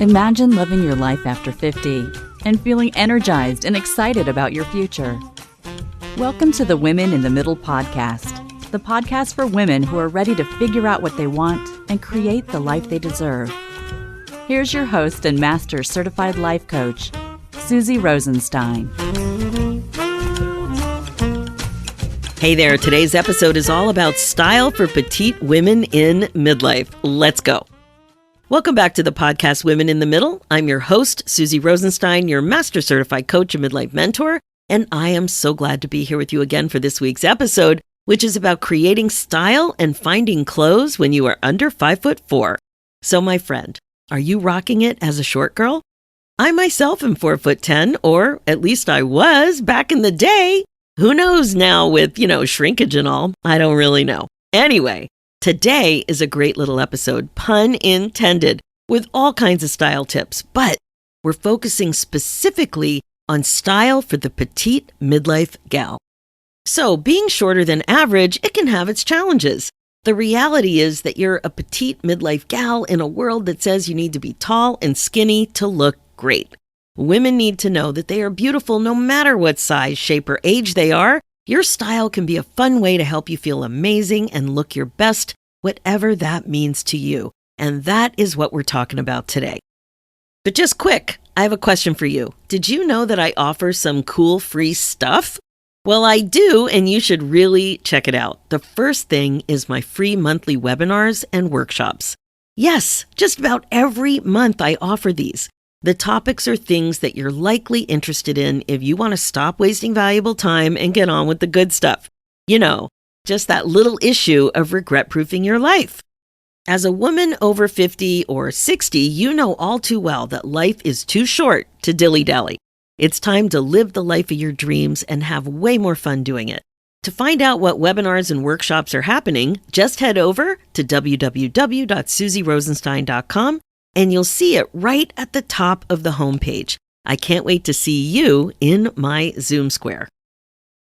Imagine living your life after 50 and feeling energized and excited about your future. Welcome to the Women in the Middle podcast, the podcast for women who are ready to figure out what they want and create the life they deserve. Here's your host and master certified life coach, Susie Rosenstein. Hey there, today's episode is all about style for petite women in midlife. Let's go. Welcome back to the podcast Women in the Middle. I'm your host, Susie Rosenstein, your master certified coach and midlife mentor, and I am so glad to be here with you again for this week's episode, which is about creating style and finding clothes when you are under 5'4". So my friend, are you rocking it as a short girl? I myself am 4'10", or at least I was back in the day. Who knows now with, shrinkage and all? I don't really know. Anyway, today is a great little episode, pun intended, with all kinds of style tips, but we're focusing specifically on style for the petite midlife gal. So being shorter than average, it can have its challenges. The reality is that you're a petite midlife gal in a world that says you need to be tall and skinny to look great. Women need to know that they are beautiful no matter what size, shape, or age they are. Your style can be a fun way to help you feel amazing and look your best, whatever that means to you. And that is what we're talking about today. But just quick, I have a question for you. Did you know that I offer some cool free stuff? Well, I do, and you should really check it out. The first thing is my free monthly webinars and workshops. Yes, just about every month I offer these. The topics are things that you're likely interested in if you want to stop wasting valuable time and get on with the good stuff. Just that little issue of regret-proofing your life. As a woman over 50 or 60, you know all too well that life is too short to dilly-dally. It's time to live the life of your dreams and have way more fun doing it. To find out what webinars and workshops are happening, just head over to www.susierosenstein.com and you'll see it right at the top of the homepage. I can't wait to see you in my Zoom square.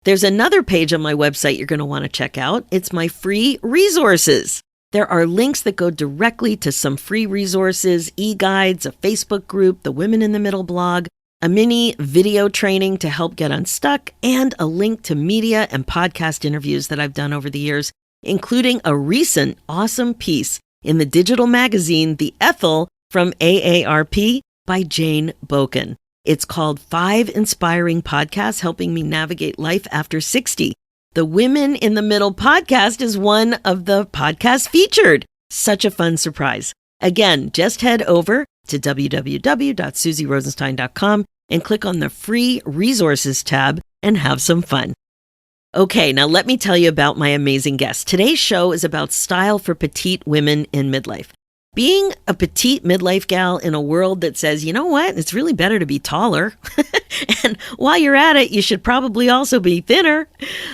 There's another page on my website you're going to want to check out. It's my free resources. There are links that go directly to some free resources, e-guides, a Facebook group, the Women in the Middle blog, a mini video training to help get unstuck, and a link to media and podcast interviews that I've done over the years, including a recent awesome piece in the digital magazine, The Ethel, from AARP by Jane Boken. It's called 5 Inspiring Podcasts Helping Me Navigate Life After 60. The Women in the Middle podcast is one of the podcasts featured. Such a fun surprise. Again, just head over to www.susierosenstein.com and click on the free resources tab and have some fun. Okay, now let me tell you about my amazing guest. Today's show is about style for petite women in midlife. Being a petite midlife gal in a world that says, you know what, it's really better to be taller. And while you're at it, you should probably also be thinner.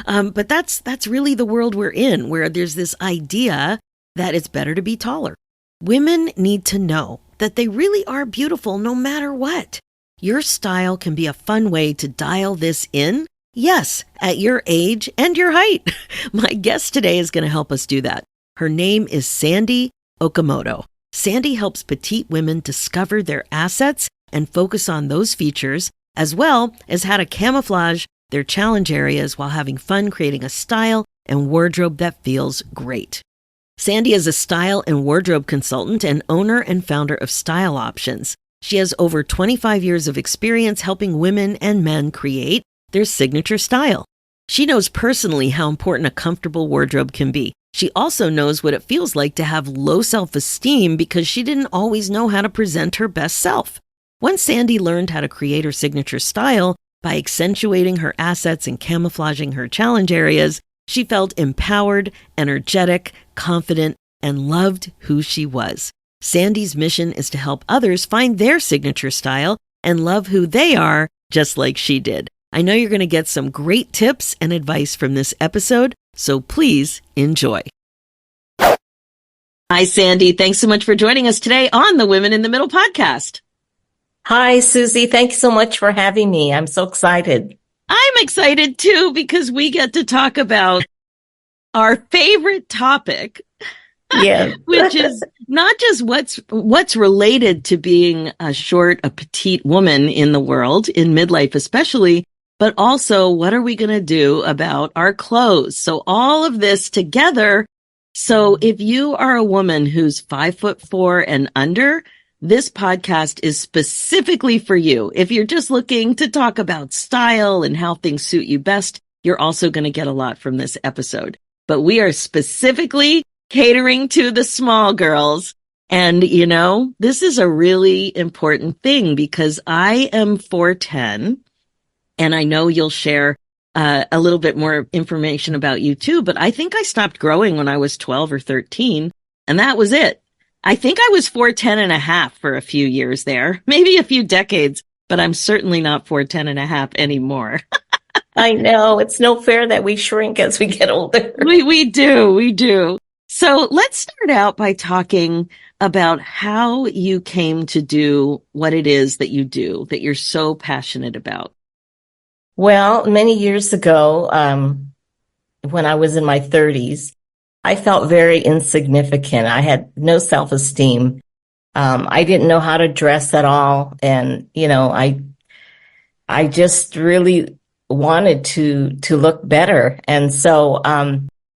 But that's really the world we're in, where there's this idea that it's better to be taller. Women need to know that they really are beautiful no matter what. Your style can be a fun way to dial this in. Yes, at your age and your height. My guest today is going to help us do that. Her name is Sandy Okamoto. Sandy helps petite women discover their assets and focus on those features, as well as how to camouflage their challenge areas while having fun creating a style and wardrobe that feels great. Sandy is a style and wardrobe consultant and owner and founder of Style Options. She has over 25 years of experience helping women and men create their signature style. She knows personally how important a comfortable wardrobe can be. She also knows what it feels like to have low self-esteem because she didn't always know how to present her best self. Once Sandy learned how to create her signature style by accentuating her assets and camouflaging her challenge areas, she felt empowered, energetic, confident, and loved who she was. Sandy's mission is to help others find their signature style and love who they are, just like she did. I know you're going to get some great tips and advice from this episode, so please enjoy. Hi, Sandy. Thanks so much for joining us today on the Women in the Middle podcast. Hi, Susie. Thank you so much for having me. I'm so excited. I'm excited too because we get to talk about our favorite topic, Yeah. which is not just what's related to being a petite woman in the world, in midlife especially, but also what are we going to do about our clothes? So all of this together. So if you are a woman who's 5'4" and under, this podcast is specifically for you. If you're just looking to talk about style and how things suit you best, you're also going to get a lot from this episode. But we are specifically catering to the small girls. And, this is a really important thing because I am 4'10", and I know you'll share a little bit more information about you too, but I think I stopped growing when I was 12 or 13, and that was it. I think I was 4'10" and a half for a few years there, maybe a few decades, but I'm certainly not 4'10" and a half anymore. I know. It's no fair that we shrink as we get older. We do. So let's start out by talking about how you came to do what it is that you do, that you're so passionate about. Well, many years ago, when I was in my 30s, I felt very insignificant. I had no self-esteem. I didn't know how to dress at all. And, I just really wanted to look better. And so,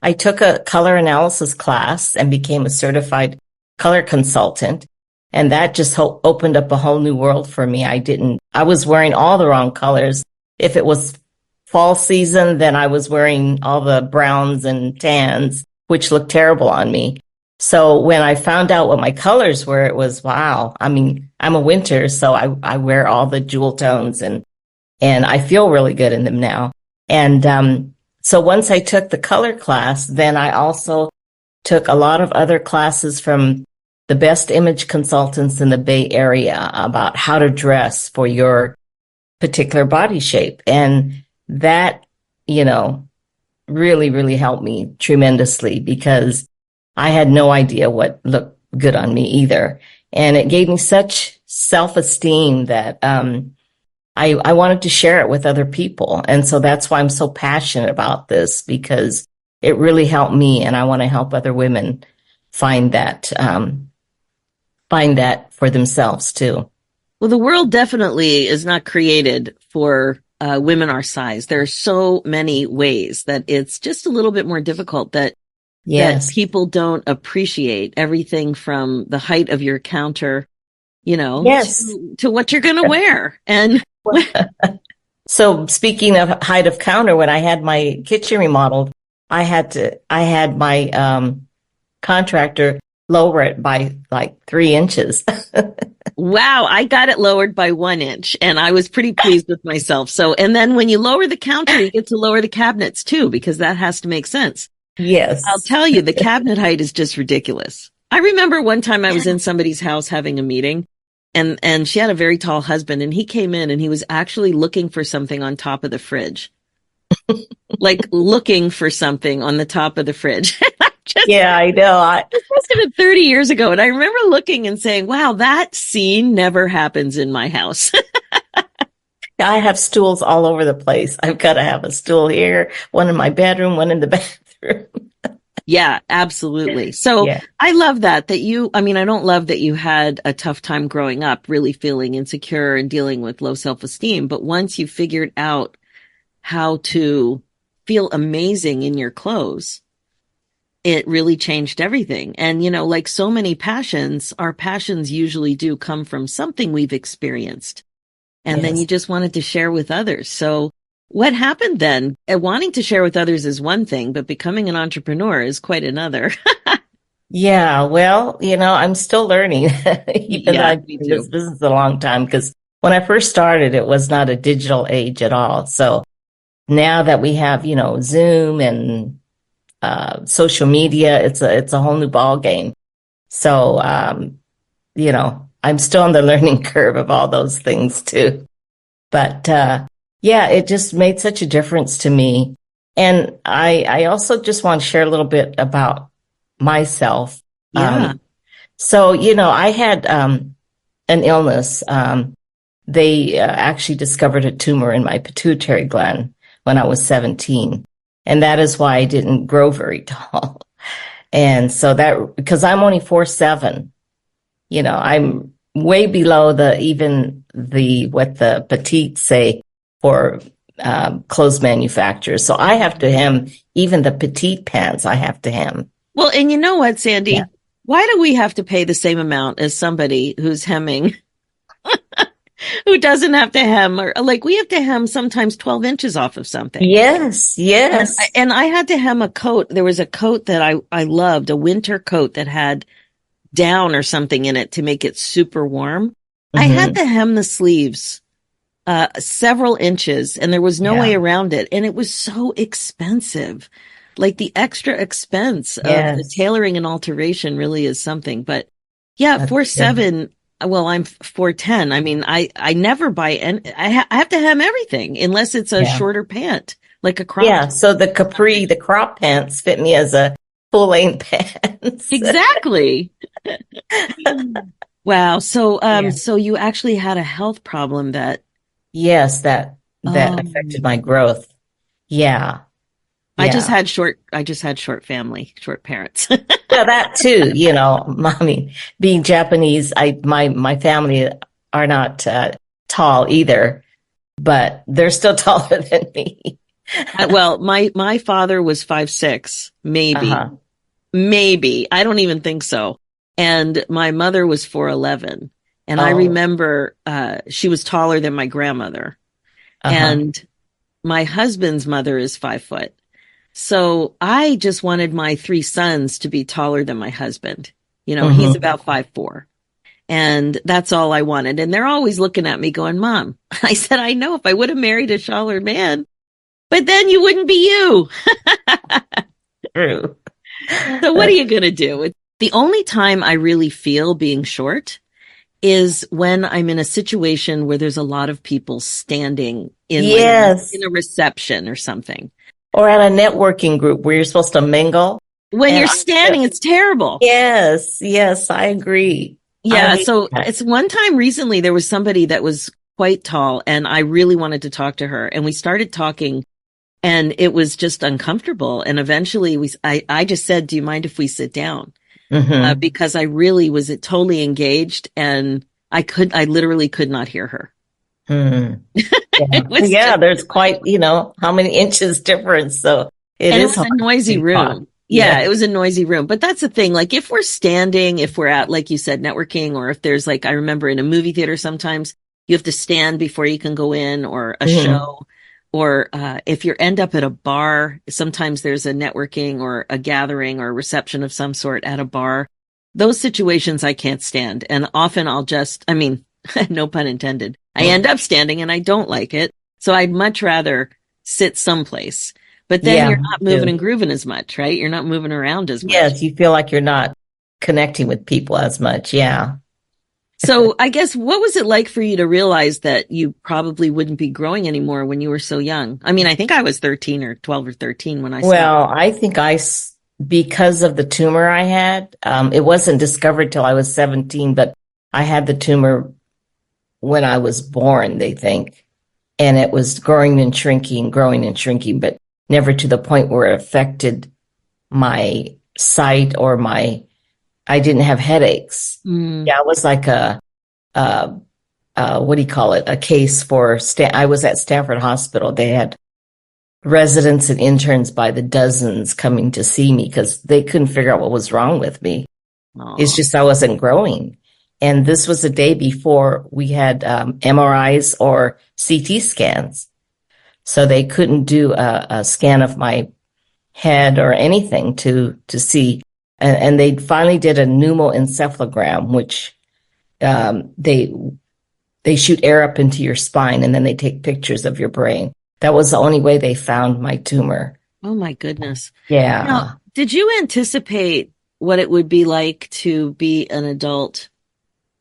I took a color analysis class and became a certified color consultant. And that just opened up a whole new world for me. I was wearing all the wrong colors. If it was fall season, then I was wearing all the browns and tans, which looked terrible on me. So when I found out what my colors were, it was, wow. I mean, I'm a winter, so I wear all the jewel tones and I feel really good in them now. And, so once I took the color class, then I also took a lot of other classes from the best image consultants in the Bay Area about how to dress for your particular body shape. And that, really, really helped me tremendously because I had no idea what looked good on me either. And it gave me such self-esteem that, I wanted to share it with other people. And so that's why I'm so passionate about this, because it really helped me. And I want to help other women find that for themselves too. Well, the world definitely is not created for women our size. There are so many ways that it's just a little bit more difficult that people don't appreciate everything from the height of your counter, to what you're going to wear. And so speaking of height of counter, when I had my kitchen remodeled, I had my contractor lower it by like 3 inches. Wow, I got it lowered by 1 inch and I was pretty pleased with myself. So, and then when you lower the counter, you get to lower the cabinets too, because that has to make sense. Yes. I'll tell you, the cabinet height is just ridiculous. I remember one time I was in somebody's house having a meeting and she had a very tall husband and he came in and he was actually looking for something on top of the fridge. Like looking for something on the top of the fridge. Yeah, I know. This must have been 30 years ago. And I remember looking and saying, wow, that scene never happens in my house. I have stools all over the place. I've got to have a stool here, one in my bedroom, one in the bathroom. Yeah, absolutely. So yeah. I love that I don't love that you had a tough time growing up, really feeling insecure and dealing with low self-esteem. But once you figured out how to feel amazing in your clothes, it really changed everything. And, like so many passions, our passions usually do come from something we've experienced. And then you just wanted to share with others. So what happened then? Wanting to share with others is one thing, but becoming an entrepreneur is quite another. Yeah, well, I'm still learning. Even though I've been in this business a long time, because when I first started, it was not a digital age at all. So now that we have, Zoom and social media, it's a whole new ball game. So, I'm still on the learning curve of all those things too. But, it just made such a difference to me. And I also just want to share a little bit about myself. Yeah. I had, an illness. They actually discovered a tumor in my pituitary gland when I was 17. And that is why I didn't grow very tall. And so that, because I'm only 4'7", I'm way below what the Petite say for clothes manufacturers. So I have to hem even the Petite pants. I have to hem. Well, and you know what, Sandy? Yeah. Why do we have to pay the same amount as somebody who's hemming, who doesn't have to hem? Or like we have to hem sometimes 12 inches off of something. Yes, yes. And I had to hem a coat. There was a coat that I loved, a winter coat that had down or something in it to make it super warm. Mm-hmm. I had to hem the sleeves several inches, and there was no way around it. And it was so expensive. Like the extra expense of the tailoring and alteration really is something. But yeah, 4'7". Well, I'm 4'10". I mean, I never buy any. I have to hem everything unless it's a shorter pant, like a crop. Yeah. So the the crop pants fit me as a full length pants. Exactly. Wow. So, so you actually had a health problem that. Yes, that affected my growth. Yeah. I just had short family, short parents. Yeah, that too, mommy being Japanese, my family are not tall either, but they're still taller than me. Well, my father was 5'6", maybe. Maybe. I don't even think so. And my mother was 4'11". And I remember she was taller than my grandmother. And my husband's mother is 5 foot. So I just wanted my 3 sons to be taller than my husband. He's about 5'4". And that's all I wanted. And they're always looking at me going, Mom, I said, I know if I would have married a taller man, but then you wouldn't be you. True. So what are you going to do? The only time I really feel being short is when I'm in a situation where there's a lot of people standing in a reception or something. Or at a networking group where you're supposed to mingle. When you're standing, it's terrible. Yes, I agree. Yeah, so it's one time recently there was somebody that was quite tall and I really wanted to talk to her. And we started talking and it was just uncomfortable. And eventually I just said, do you mind if we sit down? Because I really was totally engaged and I literally could not hear her. Yeah, there's quite, how many inches difference. So it was a noisy room. Yeah, it was a noisy room. But that's the thing. Like if we're standing, if we're at, like you said, networking, or if there's I remember in a movie theater, sometimes you have to stand before you can go in, or a show, or if you end up at a bar, sometimes there's a networking or a gathering or a reception of some sort at a bar. Those situations I can't stand. And often I'll no pun intended. I end up standing and I don't like it. So I'd much rather sit someplace. But then you're not moving and grooving as much, right? You're not moving around as much. Yes, you feel like you're not connecting with people as much. Yeah. So I guess what was it like for you to realize that you probably wouldn't be growing anymore when you were so young? I mean, I think I was 13 or 12 or 13 when I saw it. Well, I think because of the tumor I had, it wasn't discovered till I was 17, but I had the tumor when I was born, they think. And it was growing and shrinking, but never to the point where it affected my sight or I didn't have headaches. Yeah, it was like what do you call it? A case for, I was at Stanford Hospital. They had residents and interns by the dozens coming to see me because they couldn't figure out what was wrong with me. Aww. It's just I wasn't growing. And this was the day before we had MRIs or CT scans. So they couldn't do a scan of my head or anything to see. And they finally did a pneumoencephalogram, which they shoot air up into your spine and then they take pictures of your brain. That was the only way they found my tumor. Oh, my goodness. Yeah. Now, did you anticipate what it would be like to be an adult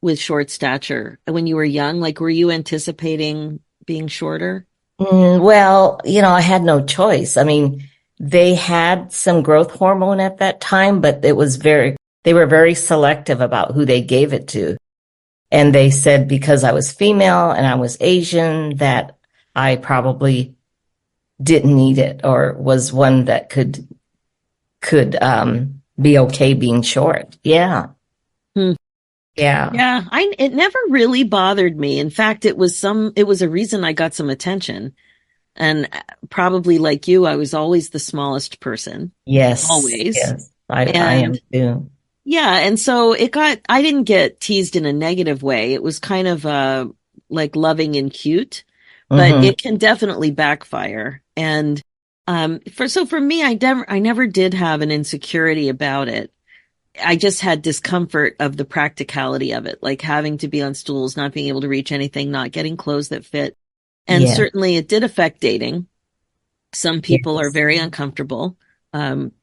with short stature when you were young? Like, were you anticipating being shorter? Well, I had no choice. I mean, they had some growth hormone at that time, but they were very selective about who they gave it to. And they said because I was female and I was Asian that I probably didn't need it or was one that could be okay being short. Yeah. Hmm. Yeah. Yeah, it never really bothered me. In fact, it was a reason I got some attention. And probably like you, I was always the smallest person, Yes. always. Yes. I And am too. yeah, and so I didn't get teased in a negative way. It was kind of like loving and cute, but Hmm. it can definitely backfire. And for me, I never did have an insecurity about it. I just had discomfort of the practicality of it, like having to be on stools, not being able to reach anything, not getting clothes that fit. And Yeah. certainly it did affect dating. Some people are Yes. very uncomfortable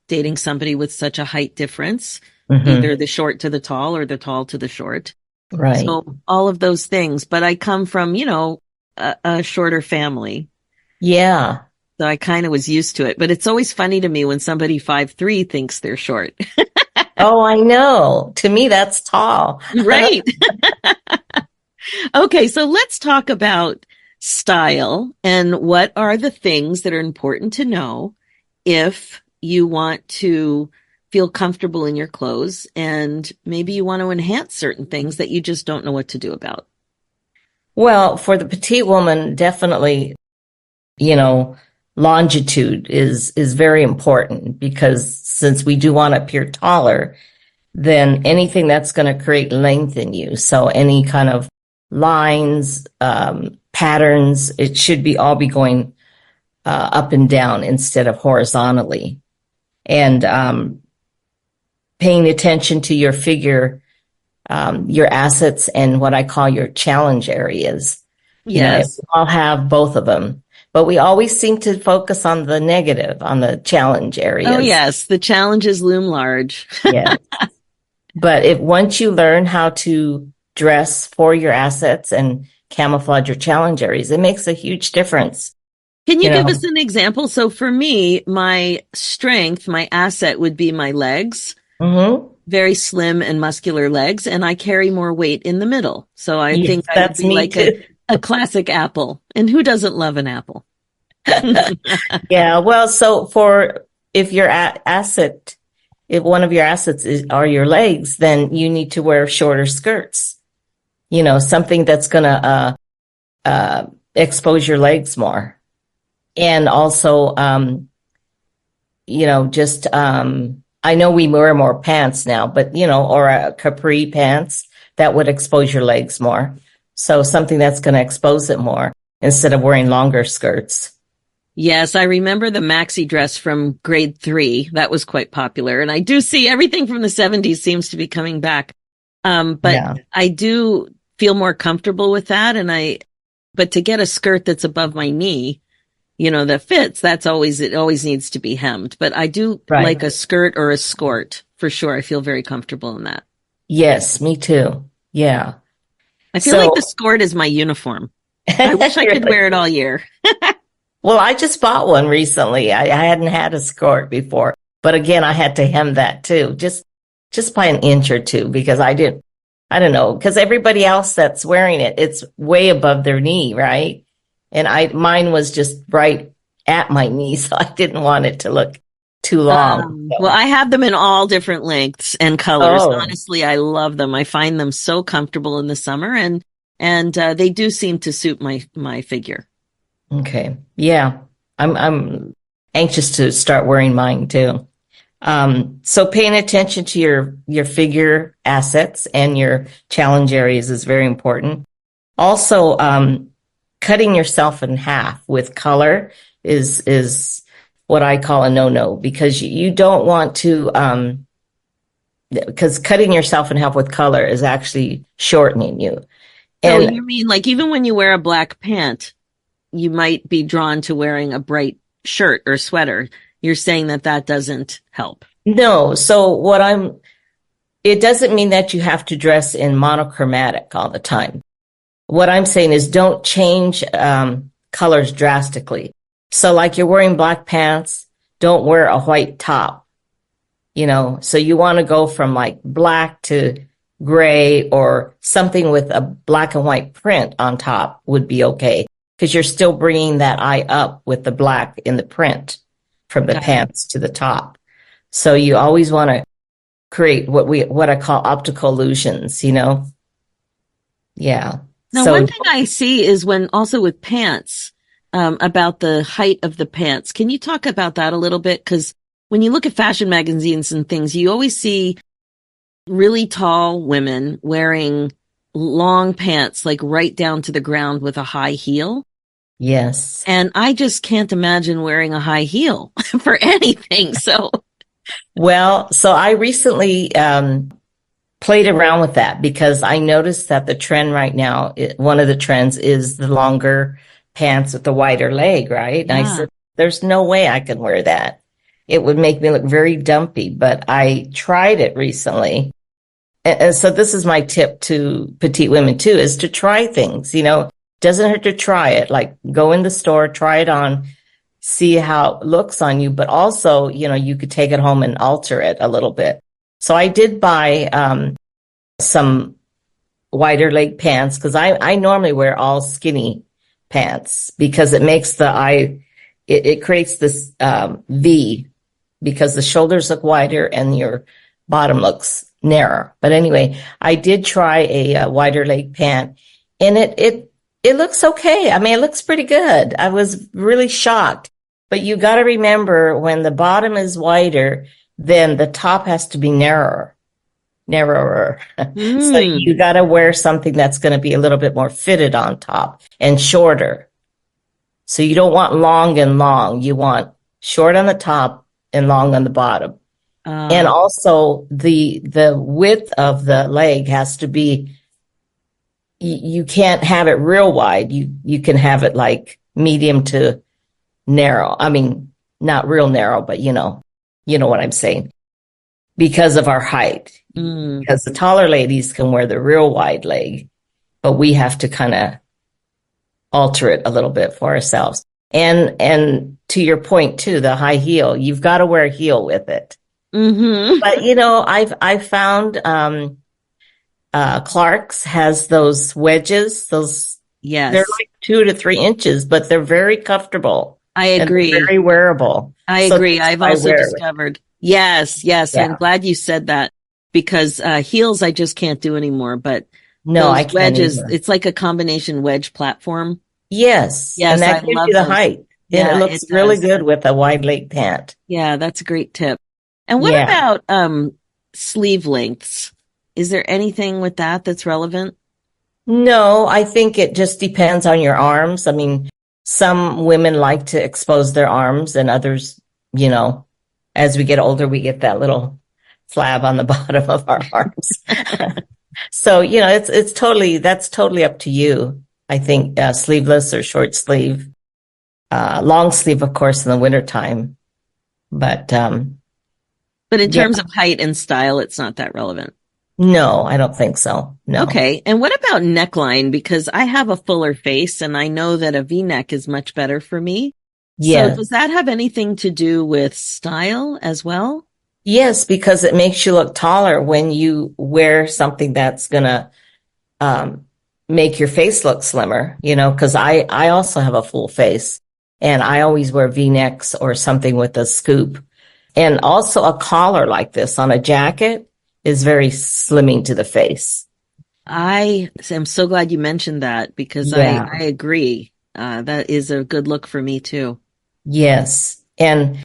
dating somebody with such a height difference, Hmm. either the short to the tall or the tall to the short. Right. So all of those things. But I come from, a shorter family. Yeah. So I kind of was used to it. But it's always funny to me when somebody 5'3" thinks they're short. Oh, I know. To me, that's tall. Right. Okay, so let's talk about style and what are the things that are important to know if you want to feel comfortable in your clothes and maybe you want to enhance certain things that you just don't know what to do about. Well, for the petite woman, definitely, you know, longitude is very important because since we do want to appear taller, then anything that's going to create length in you. So any kind of lines, patterns, it should be all be going up and down instead of horizontally. And paying attention to your figure, your assets, and what I call your challenge areas. You know, Yes. we all have both of them, but we always seem to focus on the negative, on the challenge Oh, areas. yes. The challenges loom large. Yeah. But if once you learn how to dress for your assets and camouflage your challenge areas, it makes a huge difference. Can you You give know, us an example? So for me, my strength, my asset would be my legs, hmm very slim and muscular legs, and I carry more weight in the middle. So I yes, think I would that's be me like too. a classic apple. And who doesn't love an apple? Yeah. Well, so for if your asset, if one of your assets are your legs, then you need to wear shorter skirts. You know, something that's going to expose your legs more. And also, just I know we wear more pants now, but or a capri pants that would expose your legs more. So something that's going to expose it more instead of wearing longer skirts. Yes, I remember the maxi dress from grade 3. That was quite popular. And I do see everything from the 70s seems to be coming back. But Yeah. I do feel more comfortable with that. But to get a skirt that's above my knee, that fits, it always needs to be hemmed. But I do Right. like a skirt or a skirt for sure. I feel very comfortable in that. Yes, me too. Yeah. I feel like the So, skirt is my uniform. I wish I could really? wear it all year. Well, I just bought one recently. I hadn't had a skirt before, but again, I had to hem that too, just by an inch or two because I don't know, because everybody else that's wearing it, it's way above their knee, right? And mine was just right at my knee, so I didn't want it to look too long. Well, I have them in all different lengths and colors. Oh, Honestly, I love them. I find them so comfortable in the summer and they do seem to suit my figure. okay. Yeah. I'm anxious to start wearing mine too. So paying attention to your figure assets and your challenge areas is very important. Also, cutting yourself in half with color is what I call a no-no because you don't want to, because cutting yourself in half with color is actually shortening you. So And you mean like even when you wear a black pant, you might be drawn to wearing a bright shirt or sweater. You're saying that doesn't help. no, it doesn't mean that you have to dress in monochromatic all the time. What I'm saying is don't change colors drastically. So like you're wearing black pants, don't wear a white top, so you want to go from like black to gray or something with a black and white print on top would be okay because you're still bringing that eye up with the black in the print from the Got it. pants to the top. So you always want to create what I call optical illusions, you know? Yeah. Now, So one thing I see is when also with pants, about the height of the pants. Can you talk about that a little bit? Because when you look at fashion magazines and things, you always see really tall women wearing long pants, like right down to the ground with a high heel. yes. And I just can't imagine wearing a high heel for anything. So, Well, so I recently played around with that because I noticed that the trend right now, one of the trends is the longer pants with the wider leg, right? And I yeah. said, there's no way I can wear that. It would make me look very dumpy, but I tried it recently. And so this is my tip to petite women too, is to try things, you know, doesn't hurt to try it. Like go in the store, try it on, see how it looks on you, but also, you know, you could take it home and alter it a little bit. So I did buy some wider leg pants because I normally wear all skinny pants because it makes it creates this V because the shoulders look wider and your bottom looks narrower. But anyway, I did try a wider leg pant and it looks okay. I mean, it looks pretty good. I was really shocked. But you got to remember when the bottom is wider, then the top has to be narrower. So you got to wear something that's going to be a little bit more fitted on top and shorter. So you don't want long and long. You want short on the top and long on the bottom. And also the width of the leg has to be, you can't have it real wide. You can have it like medium to narrow. I mean, not real narrow, but you know what I'm saying. Because of our height. Because the taller ladies can wear the real wide leg, but we have to kind of alter it a little bit for ourselves. And to your point too, the high heel, you've got to wear a heel with it. Mm-hmm. But you know, I've found Clark's has those wedges. Yes. They're like 2 to 3 inches, but they're very comfortable. I agree. Very wearable. I agree. I've also discovered. Yes. Yeah. I'm glad you said that because heels I just can't do anymore. But no, those I can't wedges, either. it's like a combination wedge platform. Yes. And that gives you the height. Yeah, and it looks really good with a wide leg pant. Yeah, that's a great tip. And what about sleeve lengths? Is there anything with that that's relevant? No, I think it just depends on your arms. I mean, some women like to expose their arms and others, you know, as we get older, we get that little flab on the bottom of our arms. So, you know, that's totally up to you. I think sleeveless or short sleeve, long sleeve, of course, in the wintertime. But in terms of height and style, it's not that relevant. No, I don't think so. No. Okay. And what about neckline? Because I have a fuller face and I know that a V-neck is much better for me. Yes. So does that have anything to do with style as well? Yes, because it makes you look taller when you wear something that's going to make your face look slimmer, you know, because I also have a full face and I always wear V-necks or something with a scoop. And also a collar like this on a jacket is very slimming to the face. I am so glad you mentioned that because I agree. That is a good look for me too. Yes. And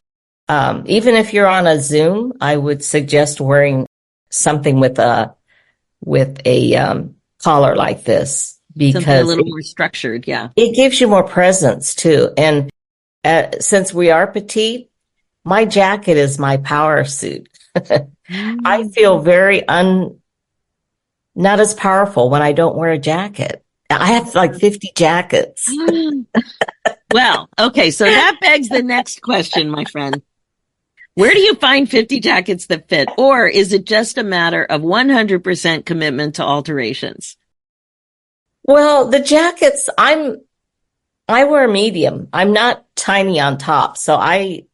even if you're on a Zoom, I would suggest wearing something with a collar like this because something a little more structured. Yeah. It gives you more presence too. And since we are petite, my jacket is my power suit. I feel very not as powerful when I don't wear a jacket. I have like 50 jackets. Well, okay. So that begs the next question, my friend. Where do you find 50 jackets that fit? Or is it just a matter of 100% commitment to alterations? Well, the jackets, I wear medium. I'm not tiny on top. So I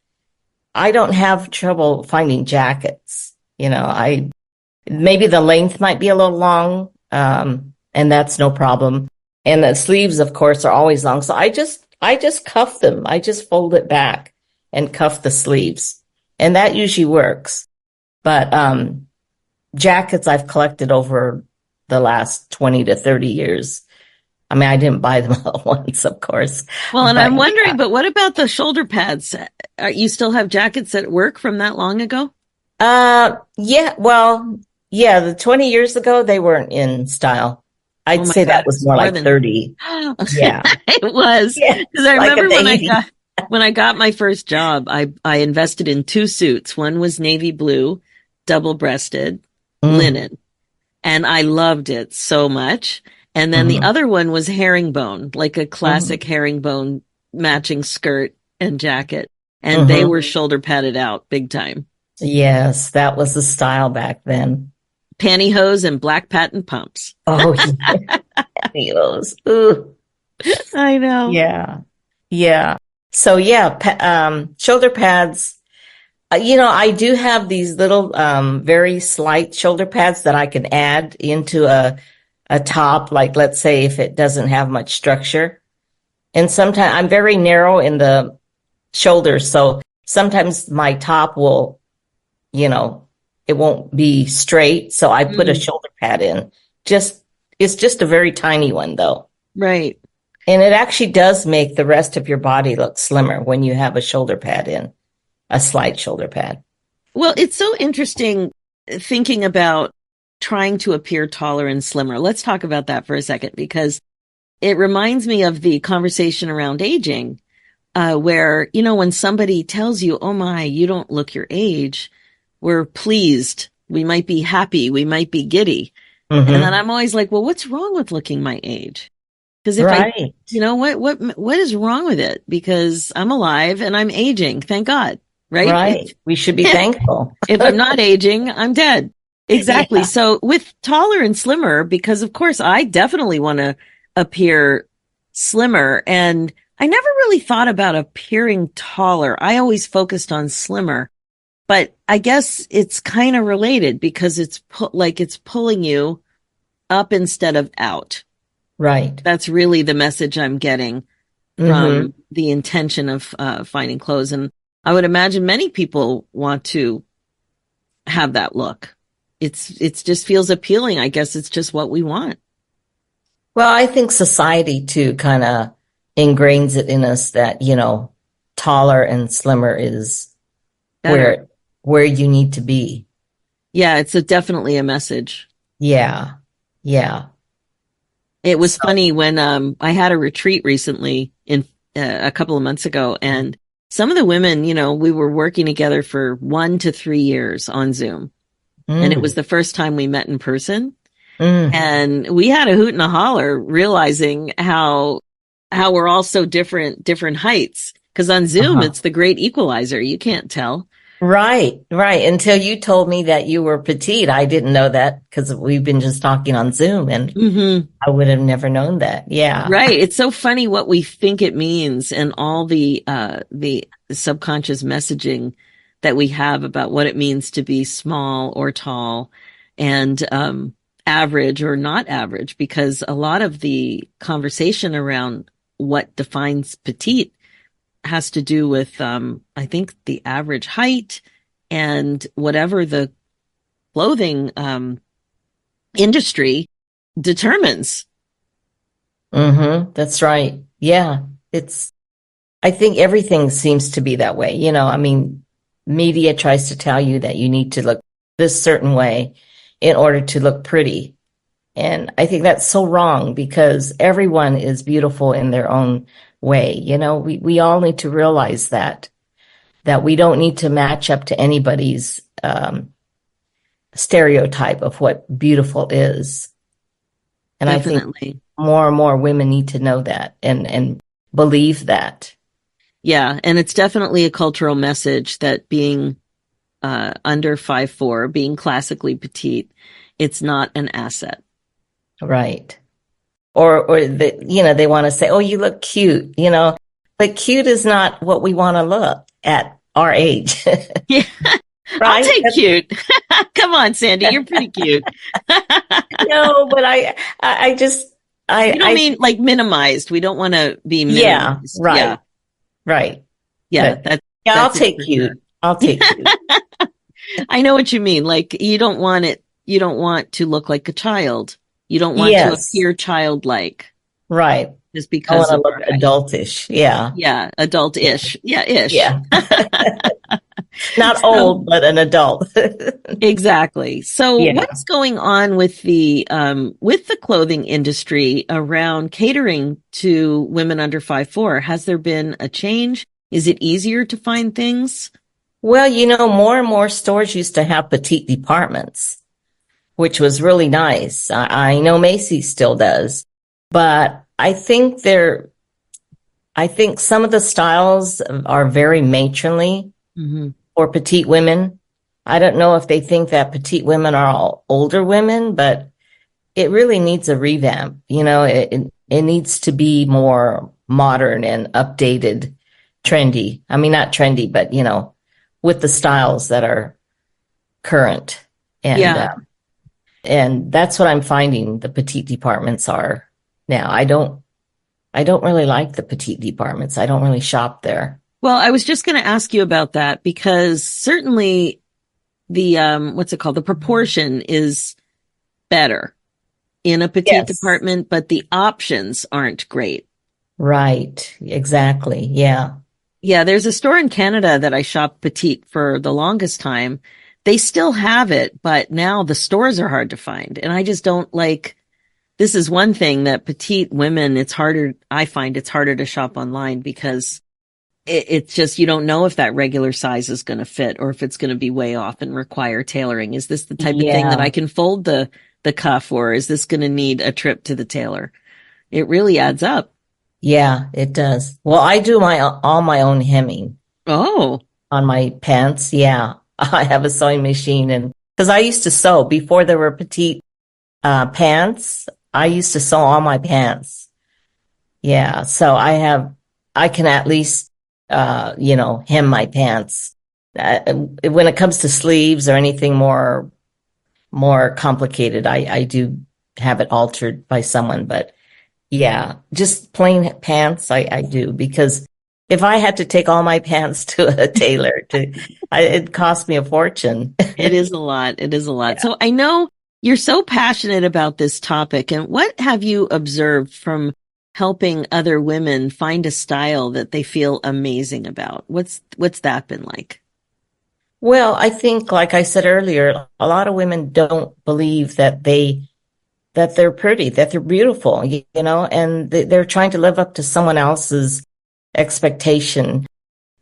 don't have trouble finding jackets. You know, maybe the length might be a little long, and that's no problem. And the sleeves, of course, are always long. So I just cuff them. I just fold it back and cuff the sleeves. And that usually works. But, jackets I've collected over the last 20 to 30 years. I mean, I didn't buy them all at once, of course. Well, and But I'm wondering, yeah. but what about the shoulder pads? You still have jackets at work from that long ago? Yeah, well, yeah, the 20 years ago, they weren't in style. Oh I'd my say God, that was it's more more like than 30. Yeah. it was. Yeah. Because I Like in remember the 80s. when I got my first job, I invested in two suits. One was navy blue, double-breasted, Mm, linen, and I loved it so much. And then the hmm other one was herringbone, like a hmm classic herringbone matching skirt and jacket. And they hmm were shoulder padded out big time. Yes, that was the style back then. Pantyhose and black patent pumps. Oh, yeah. Those. Ooh, I know. yeah. Yeah. So yeah, shoulder pads. I do have these little, very slight shoulder pads that I can add into a top, like let's say if it doesn't have much structure. And sometimes I'm very narrow in the shoulders, so sometimes my top will, you know, it won't be straight. So I put a Mm, shoulder pad in. Just, it's just a very tiny one though. right. And it actually does make the rest of your body look slimmer when you have a shoulder pad in, a slight shoulder pad. Well, it's so interesting thinking about trying to appear taller and slimmer. Let's talk about that for a second because it reminds me of the conversation around aging, where, when somebody tells you, oh my, you don't look your age, we're pleased. We might be happy. We might be giddy. And then Mm-hmm. I'm always like, well, what's wrong with looking my age? Because if I, Right. what is wrong with it? Because I'm alive and I'm aging. Thank God. Right? Right. We should be thankful. If I'm not aging, I'm dead. Exactly. Yeah. So with taller and slimmer, because of course I definitely want to appear slimmer and I never really thought about appearing taller. I always focused on slimmer, but I guess it's kind of related because it's pulling you up instead of out. Right. That's really the message I'm getting Mm-hmm. from the intention of finding clothes. And I would imagine many people want to have that look. It's just feels appealing. I guess it's just what we want. Well, I think society too kind of ingrains it in us that, taller and slimmer is Better. where you need to be. Yeah, it's definitely a message. Yeah. Yeah. It was So, funny when I had a retreat recently in a couple of months ago, and some of the women, we were working together for 1 to 3 years on Zoom, and it was mm, the first time we met in person. mm, And we had a hoot and a holler realizing how we're all so different heights. Because on Zoom, uh-huh. it's the great equalizer. You can't tell. Right, right. Until you told me that you were petite. I didn't know that because we've been just talking on Zoom and Hmm. I would have never known that. Yeah. Right. It's so funny what we think it means and all the subconscious messaging that we have about what it means to be small or tall and average or not average, because a lot of the conversation around what defines petite has to do with I think the average height and whatever the clothing industry determines. That's right. Yeah. I think everything seems to be that way. I mean, media tries to tell you that you need to look this certain way in order to look pretty. And I think that's so wrong because everyone is beautiful in their own way. We all need to realize that we don't need to match up to anybody's stereotype of what beautiful is. And I think Definitely. more and more women need to know that and believe that. Yeah. And it's definitely a cultural message that being under 5'4", being classically petite, it's not an asset. Right. Or they want to say, oh, you look cute, but cute is not what we want to look at our age. Yeah. I'll Right? take cute. Come on, Sandy, you're pretty cute. No, but I just, You don't I, mean like minimized. We don't want to be yeah, minimized. Yeah. right, right. Yeah. But yeah, I'll That's it take for sure. cute. I'll take cute. I know what you mean. Like you don't want it you don't want to look like a child. You don't want to Yes, appear childlike right. just I want because to of look our height. adultish. Yeah. Yeah, Yeah. adult-ish. Yeah, ish. Yeah. Not So old, but an adult. exactly. So Yeah. what's going on with the clothing industry around catering to women under 5'4"? Has there been a change? Is it easier to find things? Well, more and more stores used to have petite departments, which was really nice. I know Macy's still does, but I think some of the styles are very matronly Hmm. for petite women. I don't know if they think that petite women are all older women, but it really needs a revamp. It needs to be more modern and updated, trendy. I mean, not trendy, but with the styles that are current. And Yeah. and that's what I'm finding the petite departments are now. I don't really like the petite departments. I don't really shop there. Well, I was just going to ask you about that because certainly the what's it called? The proportion is better in a petite Yes. department, but the options aren't great. Right. Exactly. Yeah. Yeah, there's a store in Canada that I shopped petite for the longest time. They still have it, but now the stores are hard to find. And I just don't like, this is one thing that petite women, I find it's harder to shop online because it's just, you don't know if that regular size is going to fit or if it's going to be way off and require tailoring. Is this the type of thing that Yeah. I can fold the cuff, or is this going to need a trip to the tailor? It really adds up. Yeah, it does. Well, I do all my own hemming Oh, on my pants. Yeah. I have a sewing machine, and because I used to sew before there were petite pants, I used to sew all my pants. Yeah. So I can at least hem my pants. When it comes to sleeves or anything more complicated, I do have it altered by someone, but yeah, just plain pants, I do, because if I had to take all my pants to a tailor it'd cost me a fortune. it is a lot. It is a lot. Yeah. So I know you're so passionate about this topic. And what have you observed from helping other women find a style that they feel amazing about? What's that been like? Well, I think, like I said earlier, a lot of women don't believe that they're pretty, that they're beautiful, and they're trying to live up to someone else's expectation.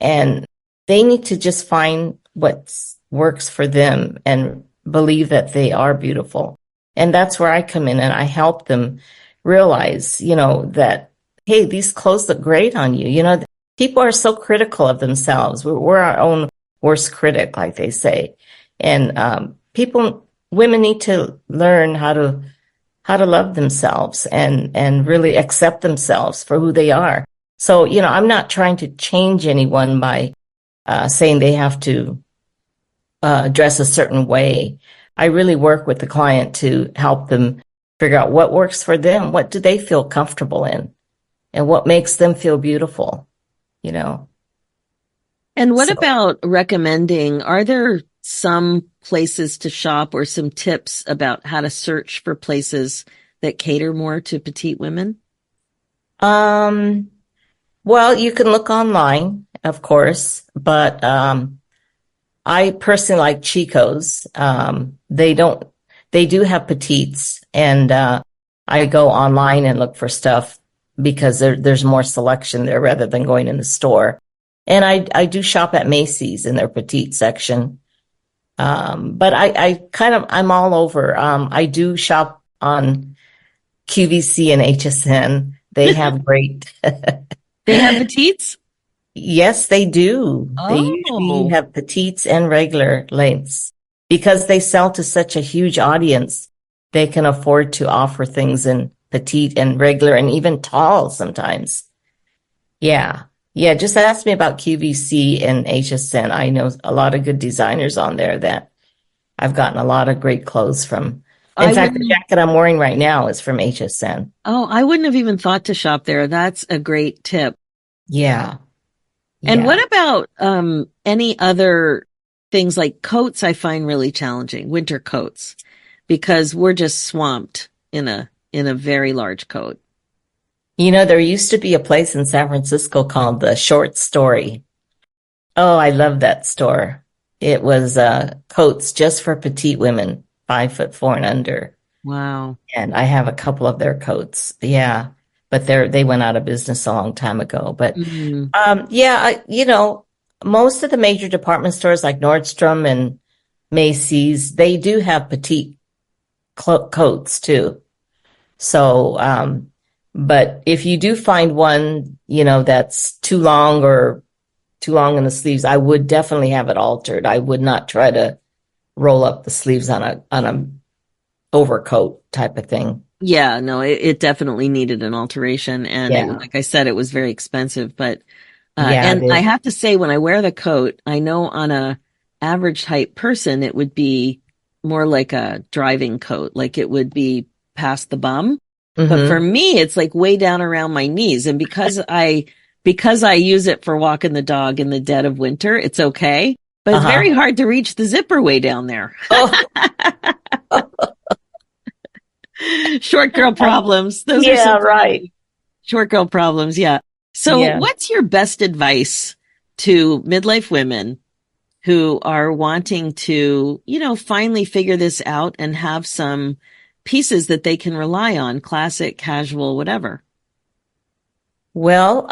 And they need to just find what works for them and believe that they are beautiful. And that's where I come in and I help them realize, that, hey, these clothes look great on you. People are so critical of themselves. We're our own worst critic, like they say. And women need to learn how to love themselves and really accept themselves for who they are. So, I'm not trying to change anyone by saying they have to dress a certain way. I really work with the client to help them figure out what works for them. What do they feel comfortable in? And what makes them feel beautiful, you know? And what So, about recommending, are there some places to shop or some tips about how to search for places that cater more to petite women? um, well, you can look online, of course, but I personally like Chico's. They do have petites, and I go online and look for stuff because there's more selection there rather than going in the store. And I do shop at Macy's in their petite section. But I'm all over. I do shop on QVC and HSN. They have great, They have petites? yes, they do. They usually Oh, have petites and regular lengths because they sell to such a huge audience. They can afford to offer things in petite and regular and even tall sometimes. Yeah. Yeah. Just ask me about QVC and HSN. I know a lot of good designers on there that I've gotten a lot of great clothes from. In I fact, the wouldn't, jacket I'm wearing right now is from HSN. I wouldn't have even thought to shop there. That's a great tip. Yeah. And Yeah. what about any other things like coats I find really challenging, winter coats. because we're just swamped in a very large coat. There used to be a place in San Francisco called the Short Story. Oh, I love that store. It was coats just for petite women, 5'4" and under. Wow. And I have a couple of their coats. Yeah. But they went out of business a long time ago. But most of the major department stores like Nordstrom and Macy's, they do have petite coats too. So, but if you do find one, that's too long in the sleeves, I would definitely have it altered. I would not try to roll up the sleeves on a overcoat type of thing. Yeah, no, it definitely needed an alteration. And like I said, it was very expensive, but, and I have to say, when I wear the coat, I know on a average height person, it would be more like a driving coat, like it would be past the bum. But for me, it's like way down around my knees. And because I use it for walking the dog in the dead of winter, it's okay. But it's very hard to reach the zipper way down there. Oh. Short girl problems. Those are right. Short girl problems. Yeah. So what's your best advice to midlife women who are wanting to, finally figure this out and have some pieces that they can rely on, classic, casual, whatever? Well,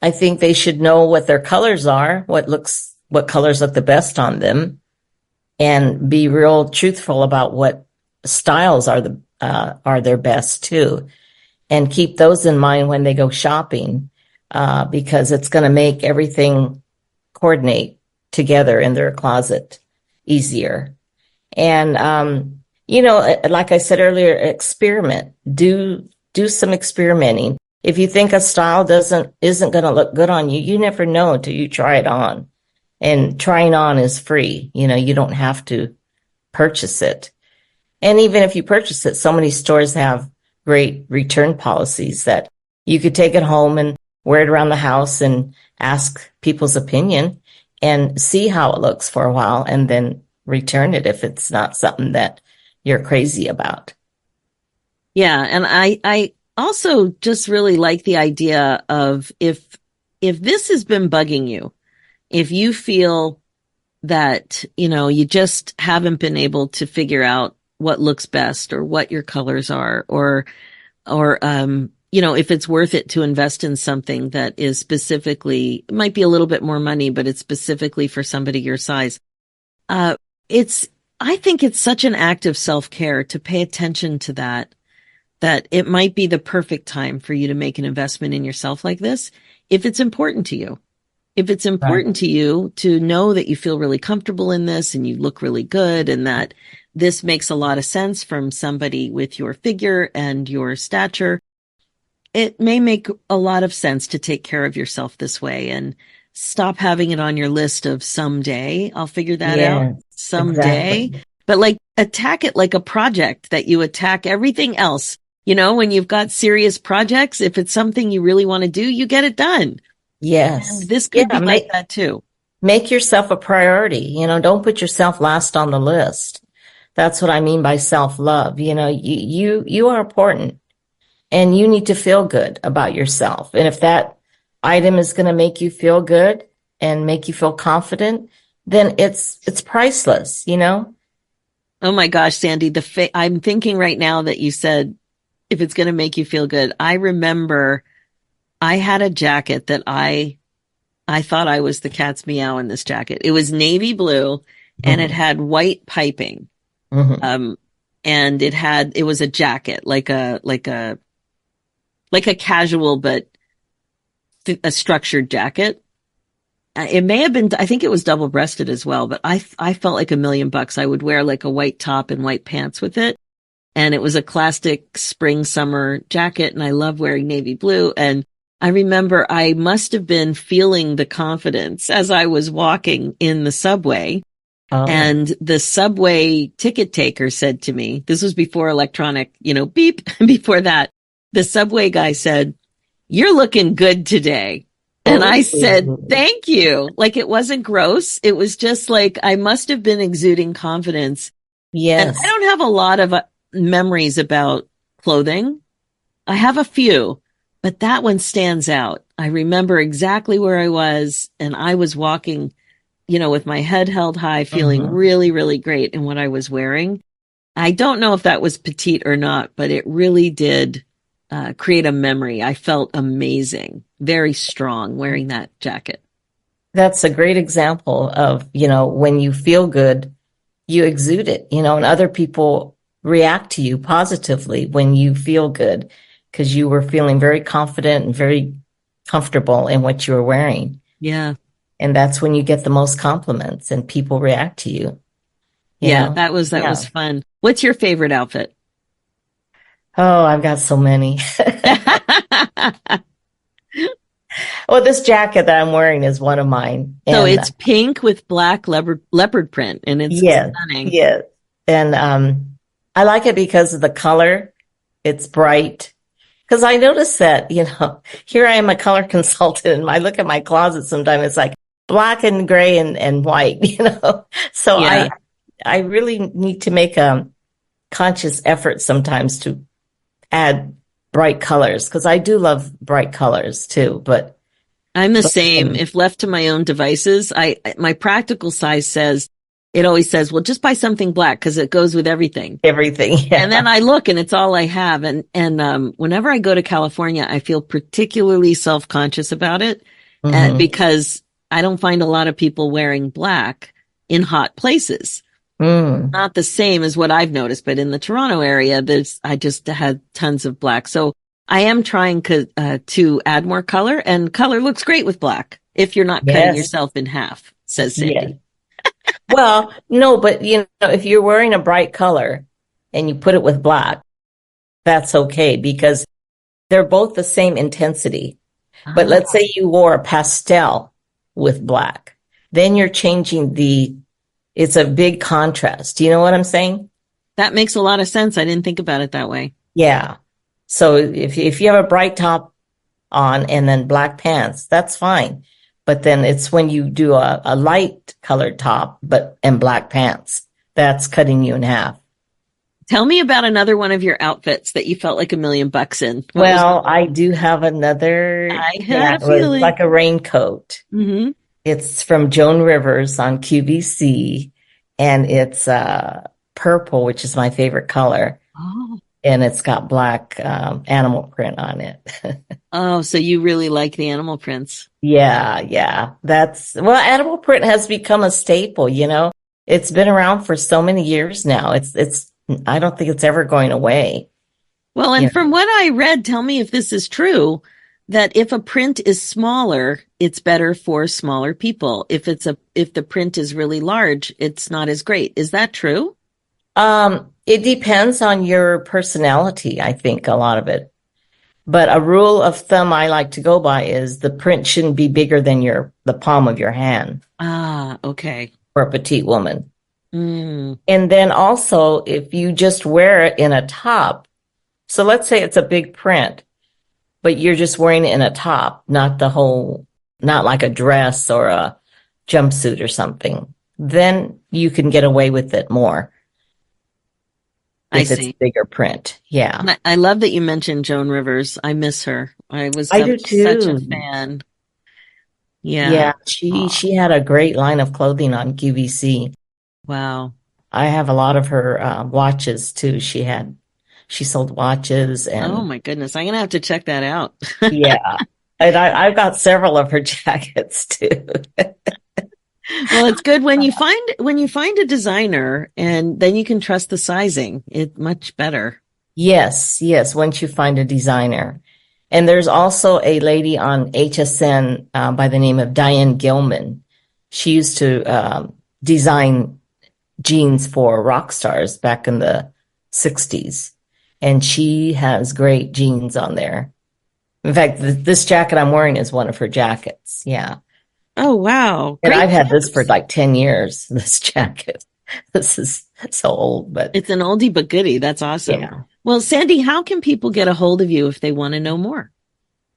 I think they should know what their colors are, what colors look the best on them, and be real truthful about what styles are their best too, and keep those in mind when they go shopping, because it's going to make everything coordinate together in their closet easier. And like I said earlier, experiment. Do some experimenting. If you think a style isn't going to look good on you, you never know until you try it on. And trying on is free. You don't have to purchase it. And even if you purchase it, so many stores have great return policies that you could take it home and wear it around the house and ask people's opinion and see how it looks for a while and then return it if it's not something that you're crazy about. Yeah. And I also just really like the idea of if this has been bugging you, if you feel that, you just haven't been able to figure out what looks best or what your colors are, or if it's worth it to invest in something that is specifically, it might be a little bit more money, but it's specifically for somebody your size. I think it's such an act of self-care to pay attention to that it might be the perfect time for you to make an investment in yourself like this, if it's important to you. If it's important to you to know that you feel really comfortable in this and you look really good and that this makes a lot of sense from somebody with your figure and your stature, it may make a lot of sense to take care of yourself this way and stop having it on your list of someday. I'll figure that out someday. Exactly. But attack it like a project that you attack everything else. When you've got serious projects, if it's something you really want to do, you get it done. Yes. And this could be like that too. Make yourself a priority. Don't put yourself last on the list. That's what I mean by self-love. You are important and you need to feel good about yourself. And if that item is going to make you feel good and make you feel confident, then it's priceless, Oh my gosh, Sandy, I'm thinking right now that you said, if it's going to make you feel good. I remember I had a jacket that I thought I was the cat's meow in this jacket. It was navy blue and it had white piping. And it was a jacket, like a casual, but a structured jacket. It may have been, I think it was double breasted as well, but I felt like $1,000,000. I would wear like a white top and white pants with it. And it was a classic spring summer jacket. And I love wearing navy blue. And I remember I must have been feeling the confidence as I was walking in the subway. And the subway ticket taker said to me, this was before electronic, beep. Before that, the subway guy said, "You're looking good today." And I said, "Thank you." Like, it wasn't gross. It was just like, I must have been exuding confidence And I Yes. don't have a lot of memories about clothing. I have a few, but that one stands out. I remember exactly where I was, and I was walking, with my head held high, feeling Hmm. really, really great in what I was wearing. I don't know if that was petite or not, but it really did create a memory. I felt amazing, very strong wearing that jacket. That's a great example of, when you feel good, you exude it, and other people react to you positively when you feel good because you were feeling very confident and very comfortable in what you were wearing. Yeah. And that's when you get the most compliments and people react to you, you Yeah, know? that was Yeah. fun. What's your favorite outfit? Oh, I've got so many. Well, this jacket that I'm wearing is one of mine. So And it's pink with black leopard print, and it's yes, stunning. yes. And I like it because of the color. It's bright. Because I noticed that, here I am a color consultant and I look at my closet sometimes, it's like black and gray and white, So Yeah. I really need to make a conscious effort sometimes to add bright colors because I do love bright colors too, I'm the but same. If left to my own devices, my practical size says it always says, well, just buy something black because it goes with everything. everything, And then yeah. I look and it's all I have. And whenever I go to California, I feel particularly self-conscious about it Hmm. because I don't find a lot of people wearing black in hot places. Mm. Not the same as what I've noticed, but in the Toronto area, I just had tons of black. So I am trying to add more color, and color looks great with black if you're not cutting Yes, yourself in half, says yes. Sandy. Well, no, but if you're wearing a bright color and you put it with black, that's okay because they're both the same intensity. But Ah, let's say you wore a pastel with black, then you're changing it's a big contrast. Do you know what I'm saying? that makes a lot of sense. I didn't think about it that way. Yeah. So if you have a bright top on and then black pants, that's fine. But then it's when you do a light colored top, and black pants, that's cutting you in half. Tell me about another one of your outfits that you felt like $1,000,000 in. What was Well, I do have another I had a jacket. It's feeling. like a raincoat. Hmm. It's from Joan Rivers on QVC, and it's purple, which is my favorite color, Oh. and it's got black animal print on it. Oh, so you really like the animal prints. Yeah, yeah. Animal print has become a staple, It's been around for so many years now. I don't think it's ever going away. Well, You and know, from what I read, tell me if this is true, that if a print is smaller, it's better for smaller people. If the print is really large, it's not as great. Is that true? it depends on your personality, I think, a lot of it. But a rule of thumb I like to go by is the print shouldn't be bigger than the palm of your hand Ah, okay. for a petite woman. Mm, And then also, if you just wear it in a top, so let's say it's a big print, but you're just wearing it in a top, not like a dress or a jumpsuit or something, then you can get away with it more I if it's see. bigger print. Yeah. And I love that you mentioned Joan Rivers. I miss her. I was I do such a too. fan. Yeah. Yeah. She, Oh, she had a great line of clothing on QVC. wow. I have a lot of her watches too. She sold watches Oh and my goodness. I'm gonna have to check that out. yeah. And I've got several of her jackets too. Well, it's good when you find a designer and then you can trust the sizing. It's much better. Yes, yes, once you find a designer. And there's also a lady on HSN by the name of Diane Gilman. She used to design jeans for rock stars back in the 60s. And she has great jeans on there. In fact, this jacket I'm wearing is one of her jackets. Yeah. Oh, wow. And I've Great had this for tips. like 10 years, this jacket. This is so old, but It's an oldie but goodie. That's awesome. yeah. Well, Sandy, how can people get a hold of you if they want to know more?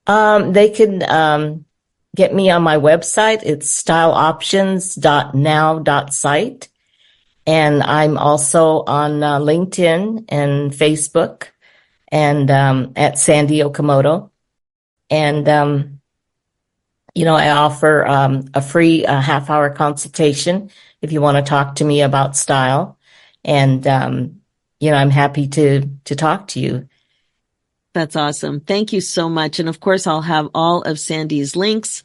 They can get me on my website. It's styleoptions.now.site. And I'm also on LinkedIn and Facebook and at Sandy Okamoto. And, I offer a free half-hour consultation if you want to talk to me about style. And, I'm happy to talk to you. That's awesome. Thank you so much. And of course, I'll have all of Sandy's links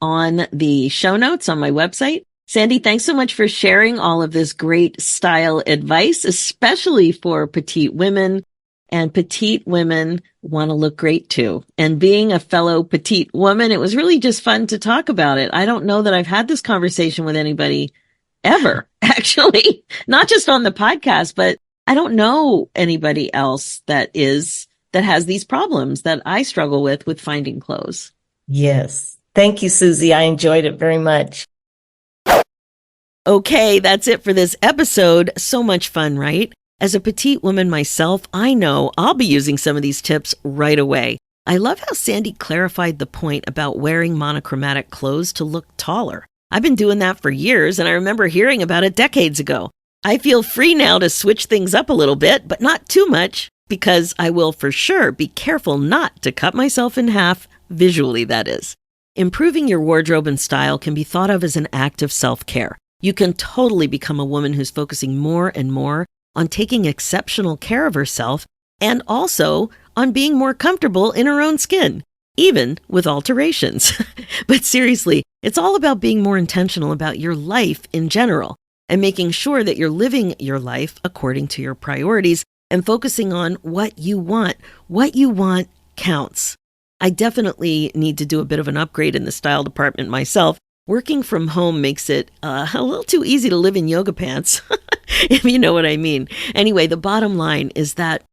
on the show notes on my website. Sandy, thanks so much for sharing all of this great style advice, especially for petite women. And petite women want to look great too. And being a fellow petite woman, it was really just fun to talk about it. I don't know that I've had this conversation with anybody ever, actually, not just on the podcast, but I don't know anybody else that has these problems that I struggle with finding clothes. Yes. Thank you, Susie. I enjoyed it very much. Okay, that's it for this episode. So much fun, right? As a petite woman myself, I know I'll be using some of these tips right away. I love how Sandy clarified the point about wearing monochromatic clothes to look taller. I've been doing that for years, and I remember hearing about it decades ago. I feel free now to switch things up a little bit, but not too much, because I will for sure be careful not to cut myself in half, visually that is. Improving your wardrobe and style can be thought of as an act of self-care. You can totally become a woman who's focusing more and more on taking exceptional care of herself and also on being more comfortable in her own skin, even with alterations. But seriously, it's all about being more intentional about your life in general and making sure that you're living your life according to your priorities and focusing on what you want. What you want counts. I definitely need to do a bit of an upgrade in the style department myself. Working from home makes it a little too easy to live in yoga pants, if you know what I mean. Anyway, the bottom line is that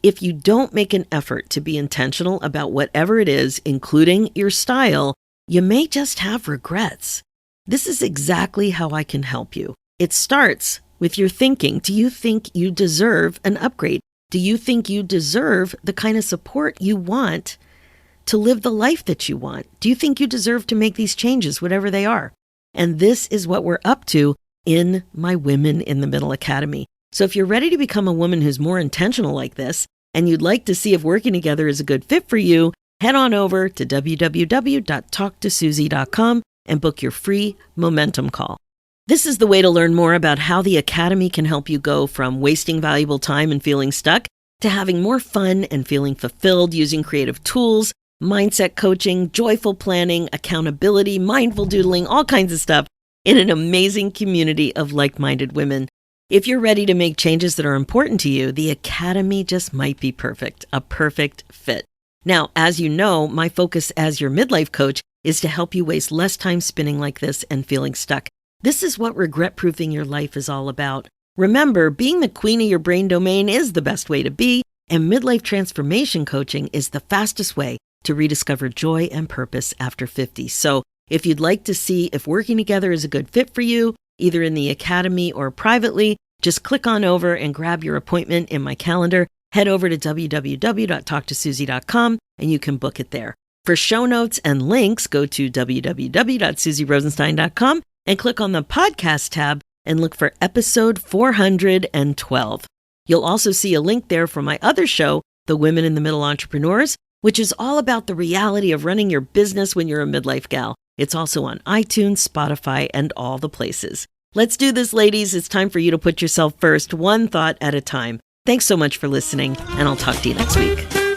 if you don't make an effort to be intentional about whatever it is, including your style, you may just have regrets. This is exactly how I can help you. It starts with your thinking. Do you think you deserve an upgrade? Do you think you deserve the kind of support you want to live the life that you want? Do you think you deserve to make these changes, whatever they are? And this is what we're up to in my Women in the Middle Academy. So if you're ready to become a woman who's more intentional like this, and you'd like to see if working together is a good fit for you, head on over to www.talktosusie.com and book your free momentum call. This is the way to learn more about how the Academy can help you go from wasting valuable time and feeling stuck to having more fun and feeling fulfilled using creative tools, mindset coaching, joyful planning, accountability, mindful doodling, all kinds of stuff in an amazing community of like-minded women. If you're ready to make changes that are important to you, the Academy just might be perfect, a perfect fit. Now, as you know, my focus as your midlife coach is to help you waste less time spinning like this and feeling stuck. This is what regret-proofing your life is all about. Remember, being the queen of your brain domain is the best way to be, and midlife transformation coaching is the fastest way to rediscover joy and purpose after 50. So if you'd like to see if working together is a good fit for you, either in the Academy or privately, just click on over and grab your appointment in my calendar. Head over to www.talktosusie.com and you can book it there. For show notes and links, go to www.susierosenstein.com and click on the podcast tab and look for episode 412. You'll also see a link there for my other show, The Women in the Middle Entrepreneurs, which is all about the reality of running your business when you're a midlife gal. It's also on iTunes, Spotify, and all the places. Let's do this, ladies. It's time for you to put yourself first, one thought at a time. Thanks so much for listening, and I'll talk to you next week.